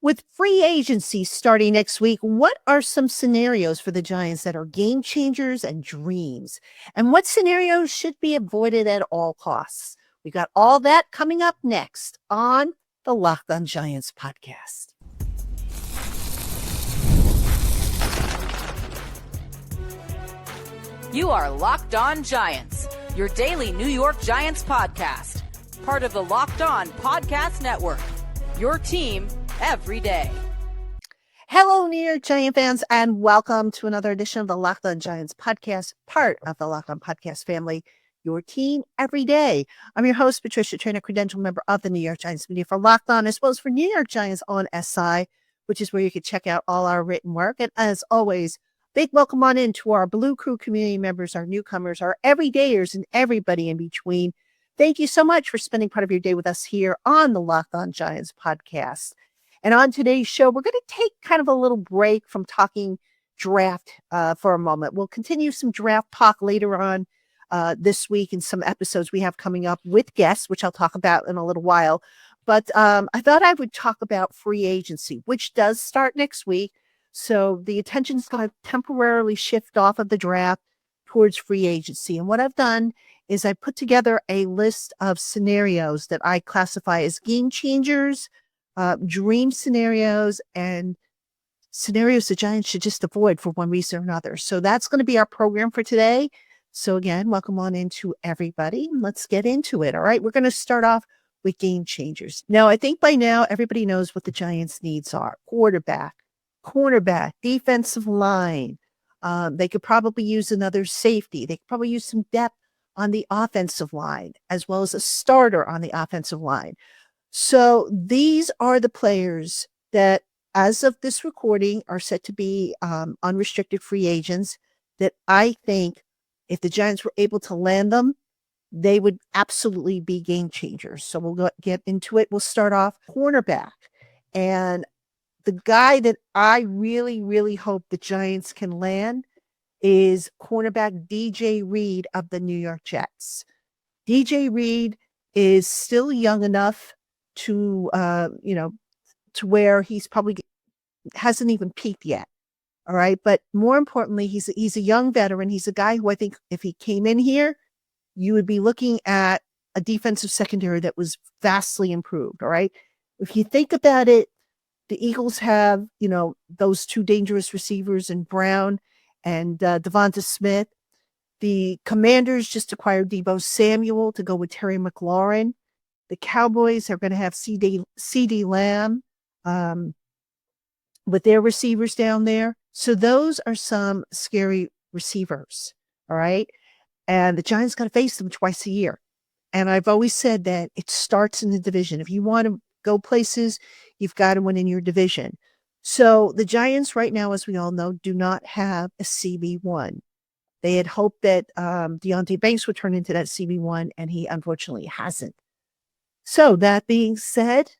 With free agency starting next week, what are some scenarios for the Giants that are game changers and dreams? And what scenarios should be avoided at all costs? We got all that coming up next on the Locked On Giants podcast. You are Locked On Giants, your daily New York Giants podcast, part of the Locked On Podcast Network, your team every day. Hello, New York Giant fans, and welcome to another edition of the Locked On Giants podcast, part of the Locked On Podcast family, your team every day. I'm your host, Patricia Trainer, credential member of the New York Giants media for Locked On, as well as for New York Giants on SI, which is where you can check out all our written work. And as always, big welcome on in to our Blue Crew community members, our newcomers, our everydayers, and everybody in between. Thank you so much for spending part of your day with us here on the Locked On Giants podcast. And on today's show, we're going to take kind of a little break from talking draft for a moment. We'll continue some draft talk later on this week in some episodes we have coming up with guests, which I'll talk about in a little while. But I thought I would talk about free agency, which does start next week. So the attention is going to temporarily shift off of the draft towards free agency. And what I've done is I put together a list of scenarios that I classify as game changers, dream scenarios, and scenarios the Giants should just avoid for one reason or another. So that's going to be our program for today. So again, welcome on into everybody. Let's get into it. All right. We're going to start off with game changers. Now, I think by now everybody knows what the Giants' needs are. Quarterback, cornerback, defensive line. They could probably use another safety. They could probably use some depth on the offensive line, as well as a starter on the offensive line. So these are the players that, as of this recording, are set to be unrestricted free agents that I think if the Giants were able to land them, they would absolutely be game changers. So we'll get into it. We'll start off cornerback. And the guy that I really, really hope the Giants can land is cornerback DJ Reed of the New York Jets. DJ Reed is still young enough to where he's probably hasn't even peaked yet. All right. But more importantly, he's a young veteran. He's a guy who I think if he came in here, you would be looking at a defensive secondary that was vastly improved. All right. If you think about it, the Eagles have, those two dangerous receivers in Brown and Devonta Smith. The Commanders just acquired Deebo Samuel to go with Terry McLaurin. The Cowboys are going to have CD Lamb with their receivers down there. So those are some scary receivers, all right? And the Giants got to face them twice a year. And I've always said that it starts in the division. If you want to go places, you've got to win in your division. So the Giants right now, as we all know, do not have a CB1. They had hoped that Deonte Banks would turn into that CB1, and he unfortunately hasn't. So that being said,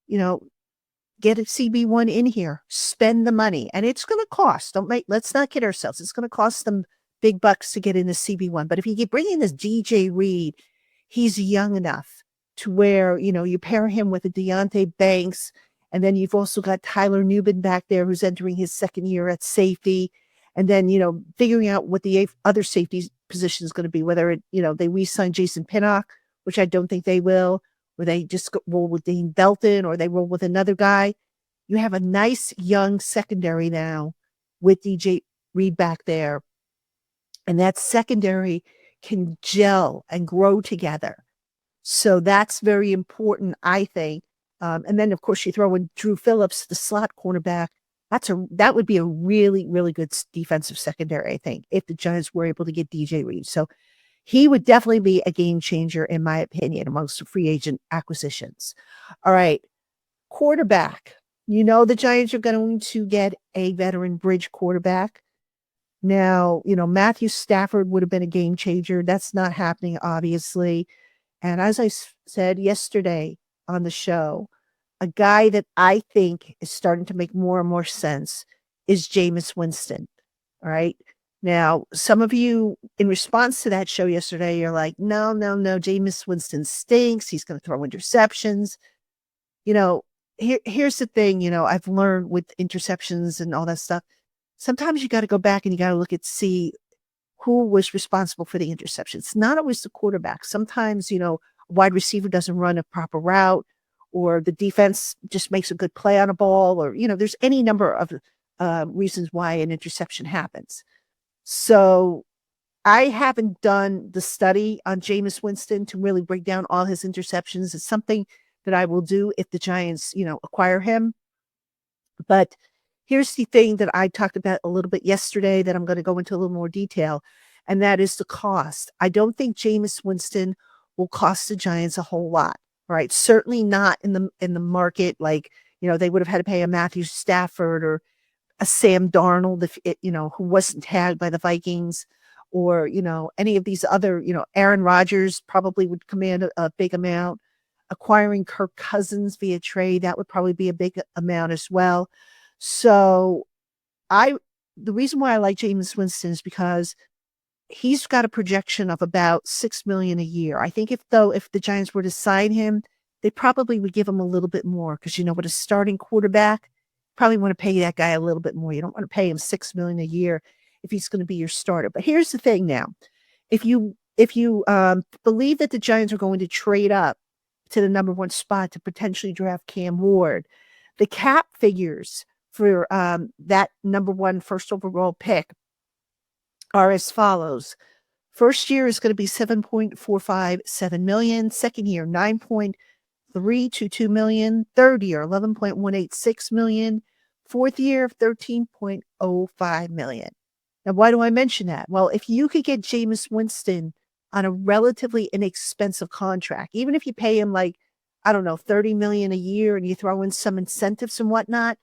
get a CB1 in here, spend the money, and it's going to cost. Let's not kid ourselves. It's going to cost them big bucks to get in the CB1. But if you bring in this DJ Reed, he's young enough to where, you pair him with a Deonte Banks, and then you've also got Tyler Nubin back there who's entering his second year at safety. And then, figuring out what the other safety position is going to be, whether they re-sign Jason Pinnock, which I don't think they will, or they just roll with Dane Belton, or they roll with another guy. You have a nice young secondary now with DJ Reed back there. And that secondary can gel and grow together. So that's very important, I think. And then, of course, you throw in Drew Phillips, the slot cornerback. That would be a really, really good defensive secondary, I think, if the Giants were able to get DJ Reed. So he would definitely be a game changer, in my opinion, amongst the free agent acquisitions. All right. Quarterback. The Giants are going to get a veteran bridge quarterback. Now, Matthew Stafford would have been a game changer. That's not happening, obviously. And as I said yesterday on the show, a guy that I think is starting to make more and more sense is Jameis Winston. All right. Now, some of you, in response to that show yesterday, you're like, no, Jameis Winston stinks. He's going to throw interceptions. here's the thing, I've learned with interceptions and all that stuff. Sometimes you got to go back and you got to look at see who was responsible for the interception. It's not always the quarterback. Sometimes, a wide receiver doesn't run a proper route, or the defense just makes a good play on a ball, or, there's any number of reasons why an interception happens. So I haven't done the study on Jameis Winston to really break down all his interceptions. It's something that I will do if the Giants, acquire him. But here's the thing that I talked about a little bit yesterday that I'm going to go into a little more detail, and that is the cost. I don't think Jameis Winston will cost the Giants a whole lot, right? Certainly not in the market like, they would have had to pay a Matthew Stafford or a Sam Darnold if it, who wasn't tagged by the Vikings, or, any of these other, Aaron Rodgers probably would command a big amount. Acquiring Kirk Cousins via trade, that would probably be a big amount as well. So I the reason why I like Jameis Winston is because he's got a projection of about 6 million a year. I think if the Giants were to sign him, they probably would give him a little bit more because with a starting quarterback, probably want to pay that guy a little bit more. You don't want to pay him 6 million a year if he's going to be your starter. But here's the thing now. If you believe that the Giants are going to trade up to the number one spot to potentially draft Cam Ward, the cap figures for that number one first overall pick are as follows. First year is going to be 7.457 million. Second year, 9.322 million. Third year, 11.186 million. Fourth year, 13.05 million. Now, why do I mention that? Well, if you could get Jameis Winston on a relatively inexpensive contract, even if you pay him like, I don't know, 30 million a year and you throw in some incentives and whatnot,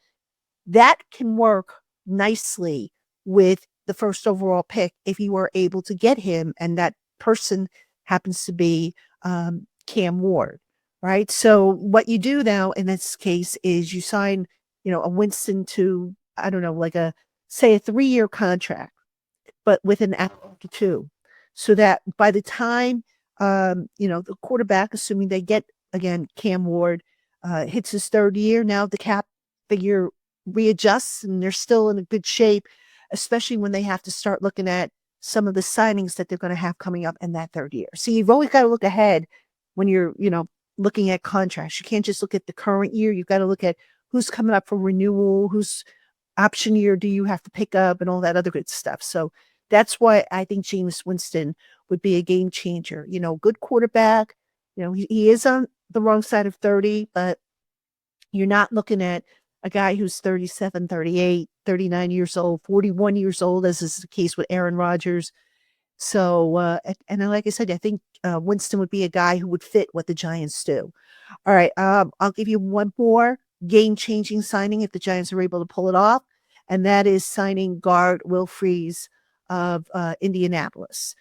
that can work nicely with the first overall pick if you are able to get him and that person happens to be Cam Ward, right? So what you do now in this case is you sign, a Winston to, I don't know, like say a 3-year contract, but with an aptitude, so that by the time, the quarterback, assuming they get, again, Cam Ward, hits his third year, now the cap figure readjusts and they're still in a good shape, especially when they have to start looking at some of the signings that they're going to have coming up in that third year. So you've always got to look ahead when you're, looking at contracts. You can't just look at the current year. You've got to look at who's coming up for renewal, whose option year do you have to pick up, and all that other good stuff. So that's why I think Jameis Winston would be a game changer. Good quarterback. He is on the wrong side of 30, but you're not looking at a guy who's 37, 38, 39 years old, 41 years old, as is the case with Aaron Rodgers. So, and like I said, I think Winston would be a guy who would fit what the Giants do. All right, I'll give you one more game-changing signing if the Giants are able to pull it off, and that is signing guard Will Freeze of Indianapolis.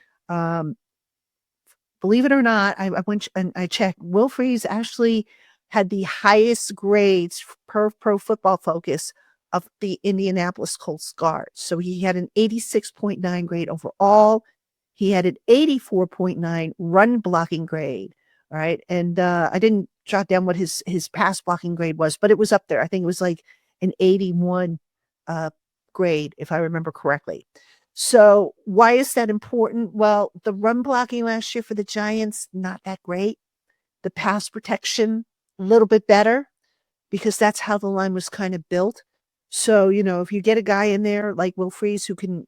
Believe it or not, I went and I checked. Will Freeze actually had the highest grades per Pro Football Focus of the Indianapolis Colts guards. So he had an 86.9 grade overall. He had an 84.9 run blocking grade. All right. And I didn't jot down what his pass blocking grade was, but it was up there. I think it was like an 81 grade, if I remember correctly. So why is that important? Well, the run blocking last year for the Giants, not that great. The pass protection, a little bit better, because that's how the line was kind of built. So, if you get a guy in there like Will Freeze who can,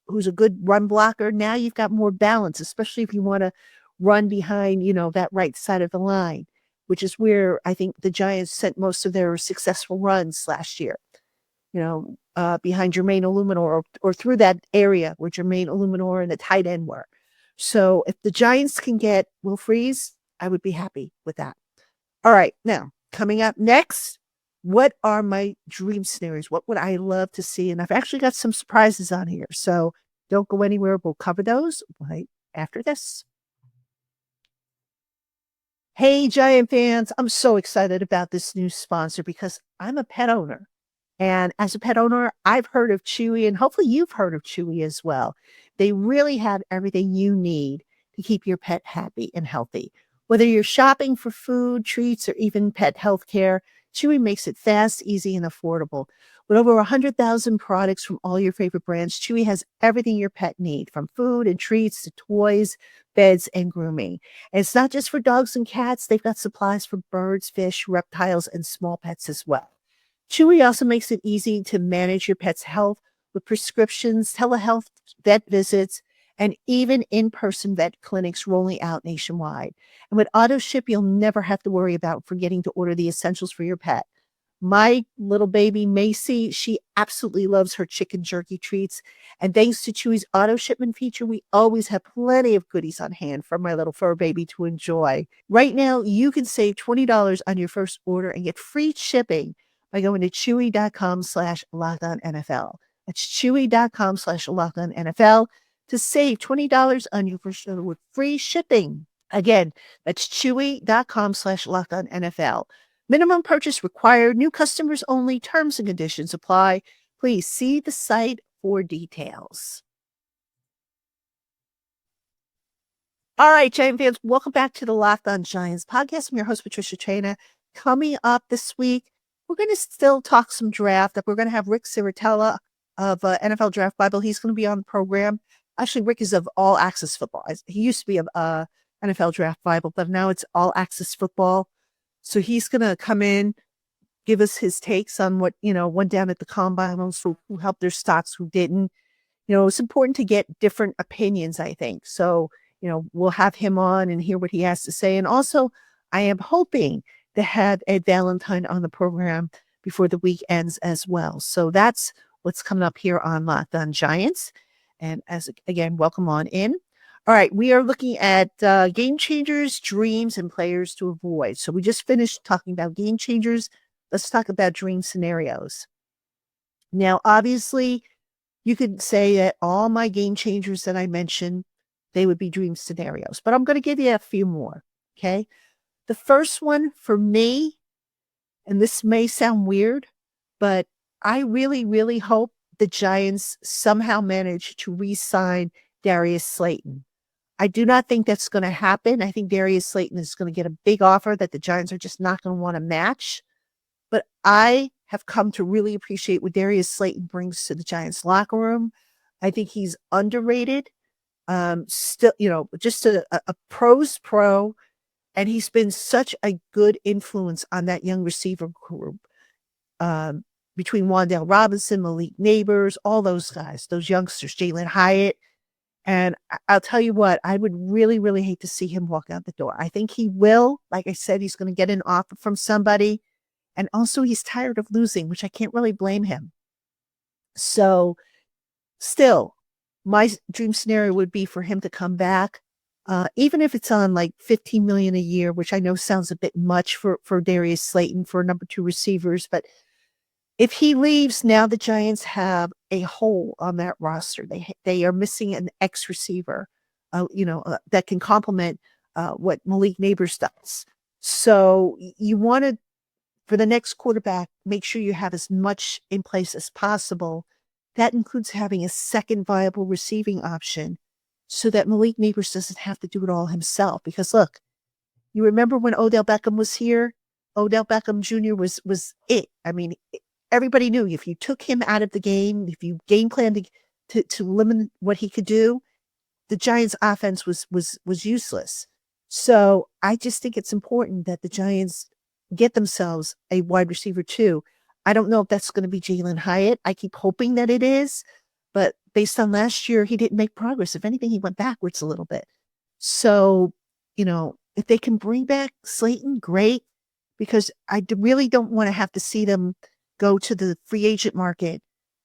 who's a good run blocker, now you've got more balance, especially if you want to run behind, that right side of the line, which is where I think the Giants sent most of their successful runs last year, behind Jermaine Illuminor or through that area where Jermaine Illuminor and the tight end were. So if the Giants can get Will Freeze, I would be happy with that. All right. Now, coming up next, what are my dream scenarios? What would I love to see? And I've actually got some surprises on here. So don't go anywhere. We'll cover those right after this. Hey, Giant fans. I'm so excited about this new sponsor because I'm a pet owner. And as a pet owner, I've heard of Chewy, and hopefully you've heard of Chewy as well. They really have everything you need to keep your pet happy and healthy. Whether you're shopping for food, treats, or even pet health care, Chewy makes it fast, easy, and affordable. With over 100,000 products from all your favorite brands, Chewy has everything your pet needs, from food and treats to toys, beds, and grooming. And it's not just for dogs and cats. They've got supplies for birds, fish, reptiles, and small pets as well. Chewy also makes it easy to manage your pet's health with prescriptions, telehealth, vet visits, and even in-person vet clinics rolling out nationwide. And with auto ship, you'll never have to worry about forgetting to order the essentials for your pet. My little baby Macy, she absolutely loves her chicken jerky treats. And thanks to Chewy's auto shipment feature, we always have plenty of goodies on hand for my little fur baby to enjoy. Right now, you can save $20 on your first order and get free shipping by going to chewy.com/lockedonnfl. That's chewy.com/lockedonnfl to save $20 on your first order with free shipping. Again, that's chewy.com/lockedonnfl. Minimum purchase required. New customers only. Terms and conditions apply. Please see the site for details. All right, Giant fans, welcome back to the Locked On Giants podcast. I'm your host, Patricia Traina. Coming up this week, we're going to still talk some draft. We're going to have Rick Ciratella of NFL Draft Bible. He's going to be on the program. Actually, Rick is of All Access Football. He used to be of NFL Draft Bible, but now it's All Access Football. So he's going to come in, give us his takes on what, went down at the combine, also who helped their stocks, who didn't. It's important to get different opinions, I think. So, we'll have him on and hear what he has to say. And also, I am hoping to have Ed Valentine on the program before the week ends as well. So that's what's coming up here on Locked On Giants. And again, welcome on in. All right, we are looking at game changers, dreams, and players to avoid. So we just finished talking about game changers. Let's talk about dream scenarios. Now, obviously, you could say that all my game changers that I mentioned, they would be dream scenarios, but I'm going to give you a few more. Okay. The first one for me, and this may sound weird, but I really, really hope the Giants somehow manage to re-sign Darius Slayton. I do not think that's going to happen. I think Darius Slayton is going to get a big offer that the Giants are just not going to want to match. But I have come to really appreciate what Darius Slayton brings to the Giants locker room. I think he's underrated. Still, just a pro's pro. And he's been such a good influence on that young receiver group. Between Wan'Dale Robinson, Malik Neighbors, all those guys, those youngsters, Jalen Hyatt. And I'll tell you what, I would really, really hate to see him walk out the door. I think he will. Like I said, he's going to get an offer from somebody. And also he's tired of losing, which I can't really blame him. So still, my dream scenario would be for him to come back, even if it's on like $15 million a year, which I know sounds a bit much for Darius Slayton for number 2 receivers. But if he leaves, now the Giants have a hole on that roster. They are missing an X receiver, that can complement what Malik Neighbors does. So you want to, for the next quarterback, make sure you have as much in place as possible. That includes having a second viable receiving option so that Malik Neighbors doesn't have to do it all himself. Because look, you remember when Odell Beckham was here? Odell Beckham Jr. was it. I mean, everybody knew if you took him out of the game, if you game planned to limit what he could do, the Giants' offense was useless. So I just think it's important that the Giants get themselves a wide receiver too. I don't know if that's going to be Jalen Hyatt. I keep hoping that it is, but based on last year, he didn't make progress. If anything, he went backwards a little bit. So, if they can bring back Slayton, great, because I really don't want to have to see them go to the free agent market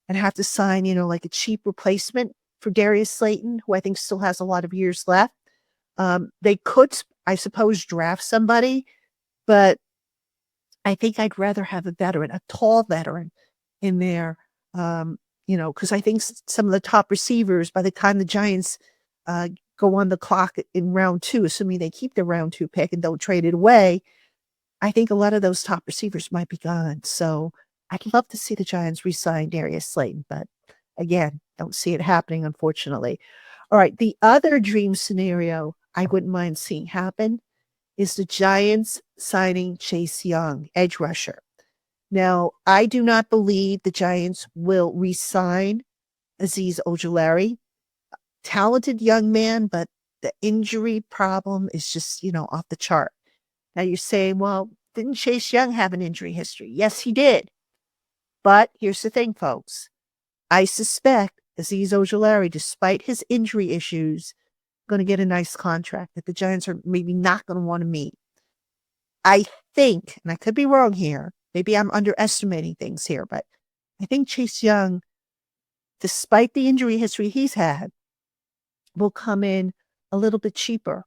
and have to sign, like a cheap replacement for Darius Slayton, who I think still has a lot of years left. They could, I suppose, draft somebody, but I think I'd rather have a veteran, a tall veteran in there, because I think some of the top receivers, by the time the Giants go on the clock in round 2, assuming they keep the round 2 pick and don't trade it away, I think a lot of those top receivers might be gone. So I'd love to see the Giants re-sign Darius Slayton, but again, don't see it happening, unfortunately. All right, the other dream scenario I wouldn't mind seeing happen is the Giants signing Chase Young, edge rusher. Now, I do not believe the Giants will re-sign Azeez Ojulari. Talented young man, but the injury problem is just, off the chart. Now you're saying, well, didn't Chase Young have an injury history? Yes, he did. But here's the thing, folks. I suspect Azeez Ojulari, despite his injury issues, going to get a nice contract that the Giants are maybe not going to want to meet. I think, and I could be wrong here, maybe I'm underestimating things here, but I think Chase Young, despite the injury history he's had, will come in a little bit cheaper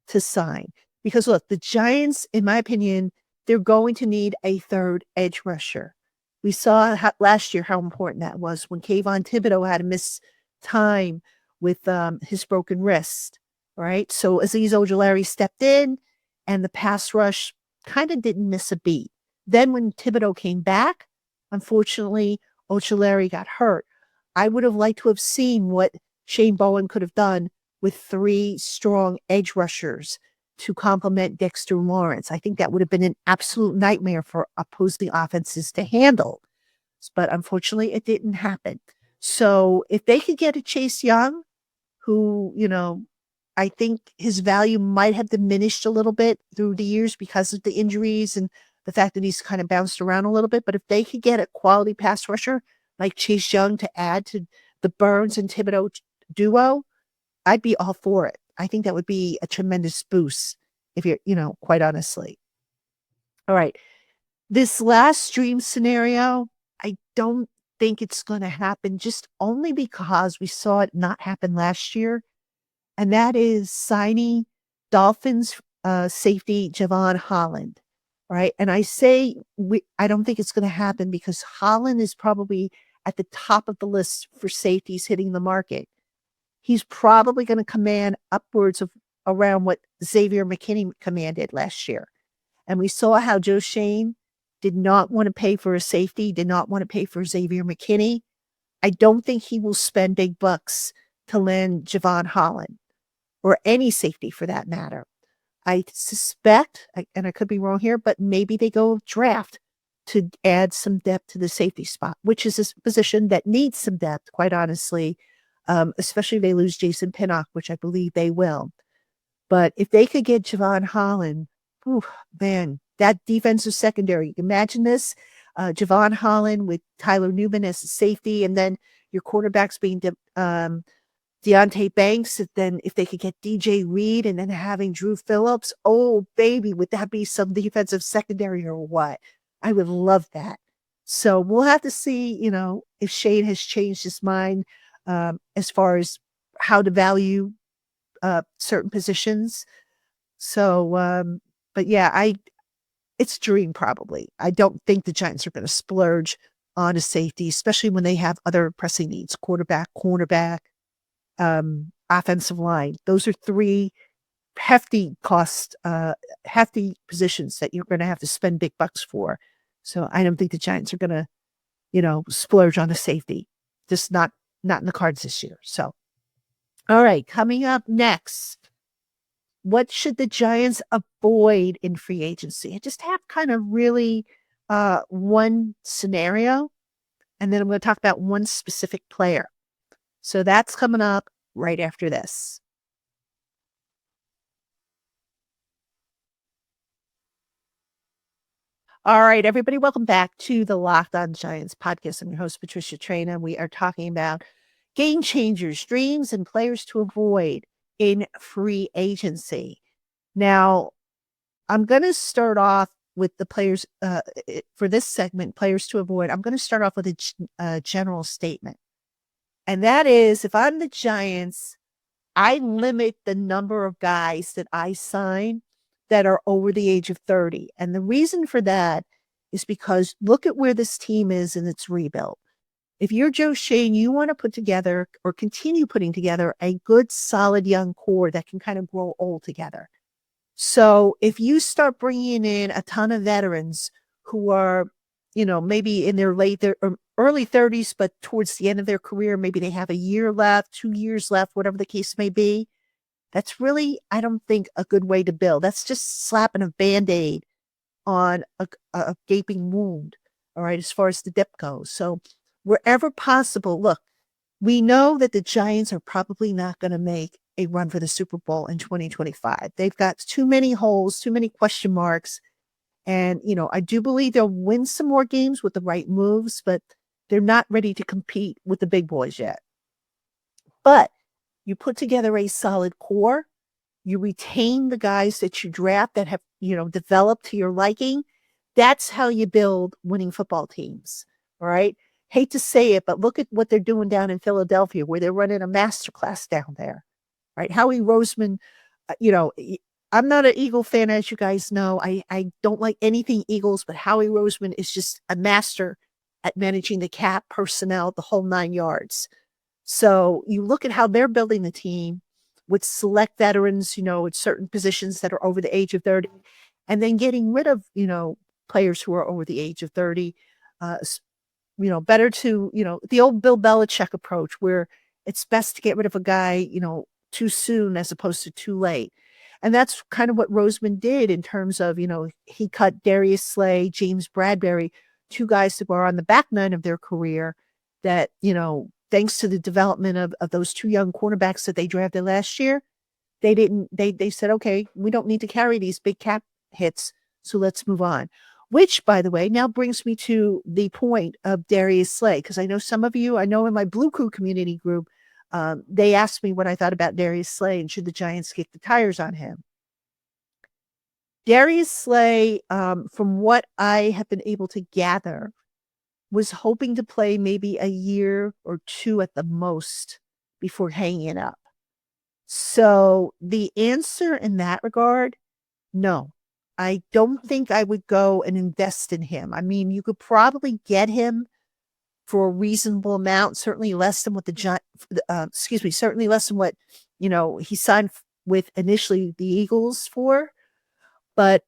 to sign. Because look, the Giants, in my opinion, they're going to need a third edge rusher. We saw last year how important that was when Kayvon Thibodeau had to miss time with his broken wrist, right? So Azeez Ojulari stepped in and the pass rush kind of didn't miss a beat. Then when Thibodeau came back, unfortunately, Ojulari got hurt. I would have liked to have seen what Shane Bowen could have done with 3 strong edge rushers to complement Dexter Lawrence. I think that would have been an absolute nightmare for opposing offenses to handle. But unfortunately, it didn't happen. So if they could get a Chase Young, who, I think his value might have diminished a little bit through the years because of the injuries and the fact that he's kind of bounced around a little bit. But if they could get a quality pass rusher like Chase Young to add to the Burns and Thibodeau duo, I'd be all for it. I think that would be a tremendous boost if you're, quite honestly. All right. This last dream scenario, I don't think it's going to happen just only because we saw it not happen last year. And that is signing Dolphins safety Javon Holland. Right. And I say I don't think it's going to happen because Holland is probably at the top of the list for safeties hitting the market. He's probably going to command upwards of around what Xavier McKinney commanded last year. And we saw how Joe Schoen did not want to pay for a safety, did not want to pay for Xavier McKinney. I don't think he will spend big bucks to land Javon Holland or any safety for that matter. I suspect, and I could be wrong here, but maybe they go draft to add some depth to the safety spot, which is a position that needs some depth, quite honestly, especially if they lose Jason Pinnock, which I believe they will. But if they could get Javon Holland, man, that defensive secondary, imagine this, Javon Holland with Tyler Newman as a safety, and then your quarterbacks being Deontay Banks, and then if they could get DJ Reed and then having Drew Phillips, oh, baby, would that be some defensive secondary or what? I would love that. So we'll have to see, if Shane has changed his mind as far as how to value certain positions. So, but yeah, it's a dream probably. I don't think the Giants are going to splurge on a safety, especially when they have other pressing needs, quarterback, cornerback, offensive line. Those are 3 hefty hefty positions that you're going to have to spend big bucks for. So I don't think the Giants are going to, splurge on a safety. Just not in the cards this year. So, all right, coming up next, what should the Giants avoid in free agency? I just have kind of really one scenario, and then I'm going to talk about one specific player. So that's coming up right after this. All right, everybody, welcome back to the Locked On Giants podcast. I'm your host, Patricia Traina. We are talking about game changers, dreams, and players to avoid in free agency. Now, I'm going to start off with the players for this segment, players to avoid. I'm going to start off with a general statement. And that is, if I'm the Giants, I limit the number of guys that I sign that are over the age of 30. And the reason for that is because look at where this team is in its rebuild. If you're Joe Schoen, you want to put together or continue putting together a good, solid young core that can kind of grow old together. So if you start bringing in a ton of veterans who are, maybe in their early 30s, but towards the end of their career, maybe they have a year left, 2 years left, whatever the case may be, that's really, I don't think, a good way to build. That's just slapping a Band-Aid on a gaping wound. all right, as far as the dip goes. So wherever possible, look, we know that the Giants are probably not going to make a run for the Super Bowl in 2025. They've got too many holes, too many question marks. And, I do believe they'll win some more games with the right moves, but they're not ready to compete with the big boys yet. But you put together a solid core, you retain the guys that you draft that have, developed to your liking. That's how you build winning football teams. All right. Hate to say it, but look at what they're doing down in Philadelphia, where they're running a masterclass down there. Right. Howie Roseman, I'm not an Eagle fan, as you guys know. I don't like anything Eagles, but Howie Roseman is just a master at managing the cap, personnel, the whole 9 yards. So you look at how they're building the team with select veterans, at certain positions that are over the age of 30, and then getting rid of, players who are over the age of 30. Uh, Better to, the old Bill Belichick approach where it's best to get rid of a guy, too soon as opposed to too late. And that's kind of what Roseman did in terms of, he cut Darius Slay, James Bradbury, two guys that were on the back nine of their career that, thanks to the development of those two young cornerbacks that they drafted last year, they said, okay, we don't need to carry these big cap hits. So let's move on. Which, by the way, now brings me to the point of Darius Slay, because I know some of you, I know in my Blue Crew community group, they asked me what I thought about Darius Slay and should the Giants kick the tires on him. Darius Slay, from what I have been able to gather, was hoping to play maybe a year or two at the most before hanging it up. So the answer in that regard, no. I don't think I would go and invest in him. I mean, you could probably get him for a reasonable amount, certainly less than what certainly less than what, he signed with initially the Eagles for. But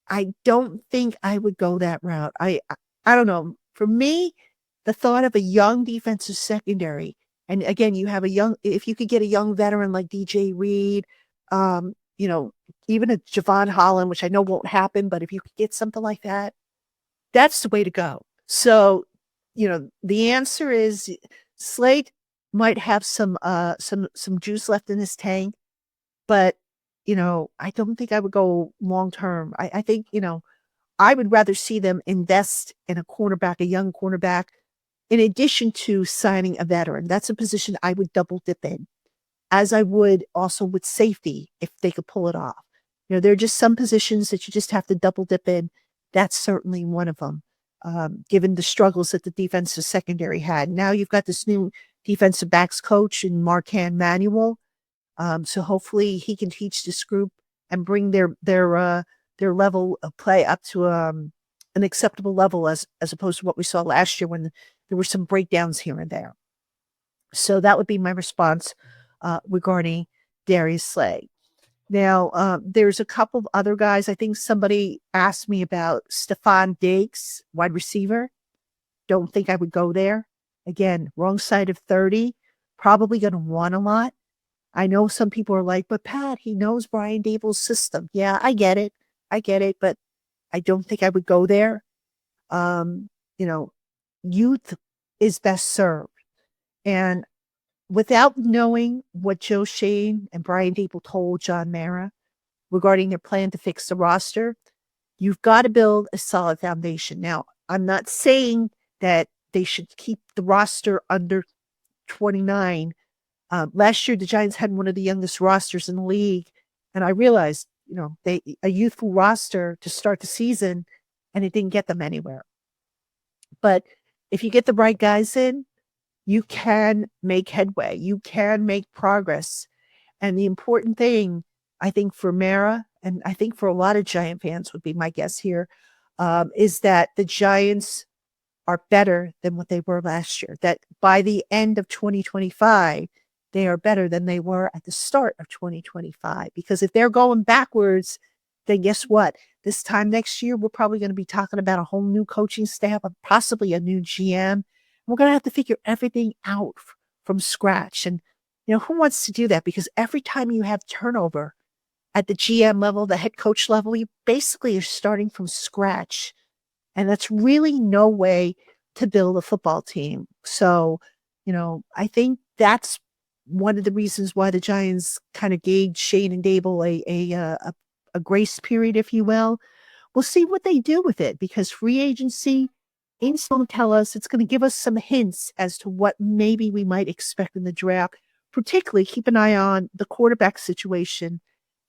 I don't think I would go that route. I don't know. For me, the thought of a young defensive secondary, and again, if you could get a young veteran like DJ Reed, even a Javon Holland, which I know won't happen, but if you could get something like that, that's the way to go. So, the answer is Slade might have some juice left in his tank, but, I don't think I would go long term. I think, I would rather see them invest in a young cornerback, in addition to signing a veteran. That's a position I would double dip in, as I would also with safety if they could pull it off. There are just some positions that you just have to double dip in. That's certainly one of them, given the struggles that the defensive secondary had. Now you've got this new defensive backs coach in Marcan Manuel. So hopefully he can teach this group and bring their level of play up to an acceptable level as opposed to what we saw last year when there were some breakdowns here and there. So that would be my response regarding Darius Slay. Now, there's a couple of other guys. I think somebody asked me about Stephon Diggs, wide receiver. Don't think I would go there. Again, wrong side of 30. Probably going to want a lot. I know some people are like, but Pat, he knows Brian Dable's system. Yeah, I get it. But I don't think I would go there. Youth is best served. And without knowing what Joe Shane and Brian Dable told John Mara regarding their plan to fix the roster, you've got to build a solid foundation. Now, I'm not saying that they should keep the roster under 29. Last year, the Giants had one of the youngest rosters in the league. And I realized, a youthful roster to start the season, and it didn't get them anywhere. But if you get the right guys in, you can make headway. You can make progress. And the important thing, I think, for Mara, and I think for a lot of Giant fans would be my guess here, is that the Giants are better than what they were last year. That by the end of 2025, they are better than they were at the start of 2025. Because if they're going backwards, then guess what? This time next year, we're probably going to be talking about a whole new coaching staff, possibly a new GM. We're going to have to figure everything out from scratch. And, who wants to do that? Because every time you have turnover at the GM level, the head coach level, you basically are starting from scratch And that's really no way to build a football team. So, I think that's one of the reasons why the Giants kind of gave Shane and Dable a grace period, if you will. We'll see what they do with it because free agency is going to tell us, it's going to give us some hints as to what maybe we might expect in the draft. Particularly, keep an eye on the quarterback situation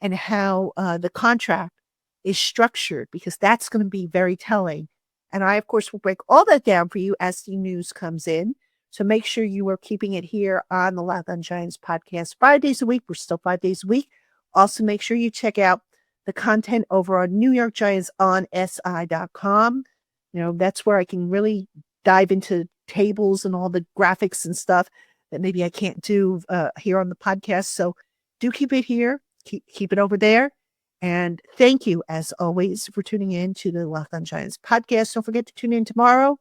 and how the contract is structured because that's going to be very telling. And I, of course, will break all that down for you as the news comes in. So make sure you are keeping it here on the Locked On Giants podcast 5 days a week. We're still 5 days a week. Also, make sure you check out the content over on New York Giants on SI.com. That's where I can really dive into tables and all the graphics and stuff that maybe I can't do here on the podcast. So do keep it here. Keep it over there. And thank you, as always, for tuning in to the Locked On Giants podcast. Don't forget to tune in tomorrow.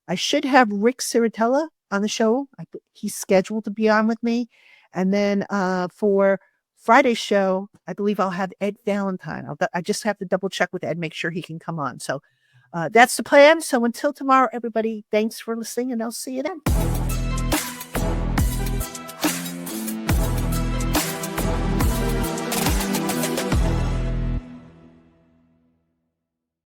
I should have Rick Ciratella on the show. He's scheduled to be on with me. And then for Friday's show, I believe I'll have Ed Valentine. I just have to double check with Ed, make sure he can come on. So that's the plan. So until tomorrow, everybody, thanks for listening, and I'll see you then.